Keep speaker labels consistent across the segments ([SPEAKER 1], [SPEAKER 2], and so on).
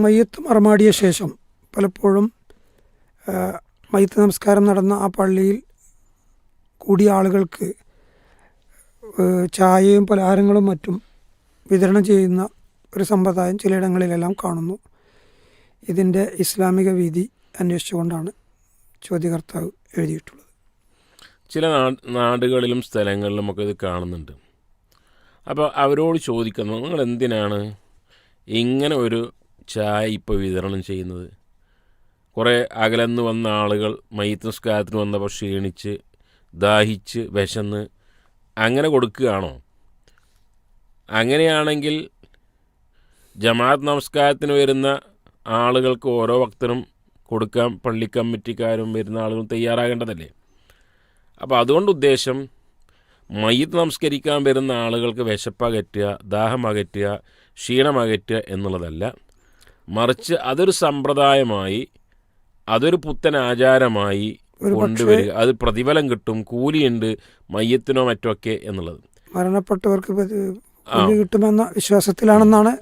[SPEAKER 1] മയ്യത്ത് മറമാടിയ ശേഷം പലപ്പോഴും മയ്യത്ത് നമസ്കാരം നടന്ന ആ പള്ളിയിൽ കൂടിയ ആളുകൾക്ക് ചായയും പലഹാരങ്ങളും മറ്റും വിതരണം ചെയ്യുന്ന ഒരു സമ്പ്രദായം ചിലയിടങ്ങളിലെല്ലാം കാണുന്നു. ഇതിൻ്റെ ഇസ്ലാമിക വീതി അന്വേഷിച്ചുകൊണ്ടാണ് ചോദ്യകർത്താവ് എഴുതിയിട്ടുള്ളത്.
[SPEAKER 2] ചില നാടുകളിലും സ്ഥലങ്ങളിലുമൊക്കെ ഇത് കാണുന്നുണ്ട്. അപ്പോൾ അവരോട് ചോദിക്കുന്നത്, നിങ്ങൾ എന്തിനാണ് ഇങ്ങനെ ഒരു ചായ ഇപ്പോൾ വിതരണം ചെയ്യുന്നത്? കുറേ അകലെന്ന് വന്ന ആളുകൾ മയ്യിത്ത് നിസ്കാരത്തിന് വന്നപ്പോൾ ക്ഷീണിച്ച് ദാഹിച്ച് വിശന്ന് അങ്ങനെ കൊടുക്കുകയാണോ? അങ്ങനെയാണെങ്കിൽ ജമാഅത്ത് നമസ്കാരത്തിന് വരുന്ന ആളുകൾക്ക് ഓരോ വക്തനും കൊടുക്കാൻ പള്ളി കമ്മിറ്റിക്കാരും വരുന്ന ആളുകളും തയ്യാറാകേണ്ടതല്ലേ? അപ്പോൾ അതുകൊണ്ട് ഉദ്ദേശം മയ്യിത്ത് നമസ്കരിക്കാൻ വരുന്ന ആളുകൾക്ക് വിശപ്പകറ്റുക, ദാഹമകറ്റുക, ക്ഷീണമകറ്റുക എന്നുള്ളതല്ല. മറിച്ച് അതൊരു സമ്പ്രദായമായി, അതൊരു പുത്തൻ ആചാരമായി കൊണ്ടുവരിക. അത് പ്രതിഫലം കിട്ടും, കൂലിയുണ്ട് മയ്യത്തിനോ മറ്റൊക്കെ എന്നുള്ളത്.
[SPEAKER 1] മരണപ്പെട്ടവർക്ക് കിട്ടുമെന്ന വിശ്വാസത്തിലാണെന്നാണ്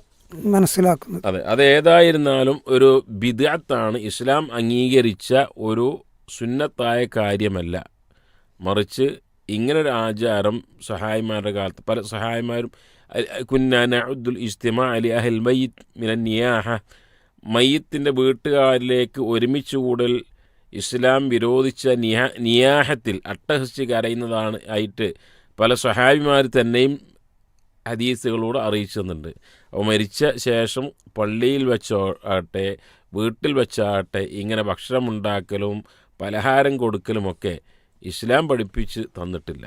[SPEAKER 1] മനസ്സിലാക്കുന്നത്.
[SPEAKER 2] അതെ, അതേതായിരുന്നാലും ഒരു ബിദ്അത്താണ്. ഇസ്ലാം അംഗീകരിച്ച ഒരു സുന്നത്തായ കാര്യമല്ല. മറിച്ച് ഇങ്ങനൊരു ആചാരം സഹായിമാരുടെ കാലത്ത് പല സഹായിമാരും കുന്നാ നഅുദ്ദുൽ ഇജ്തിമാ അലി അഹ്ൽ മയ്യിത്ത് മിനൻ നിയാഹ, മയ്യത്തിൻ്റെ വീട്ടുകാരിലേക്ക് ഒരുമിച്ച് കൂടൽ ഇസ്ലാം വിരോധിച്ച നിയാഹത്തിൽ അട്ടഹസിച്ച് കരയുന്നതാണ് ആയിട്ട് പല സഹാബിമാർ തന്നെയും ഹദീസുകളോട് അറിയിച്ചു തന്നിട്ടുണ്ട്. അപ്പോൾ മരിച്ച ശേഷം പള്ളിയിൽ വെച്ചാകട്ടെ വീട്ടിൽ വെച്ചാകട്ടെ ഇങ്ങനെ ഭക്ഷണം ഉണ്ടാക്കലും പലഹാരം കൊടുക്കലുമൊക്കെ ഇസ്ലാം പഠിപ്പിച്ച് തന്നിട്ടില്ല.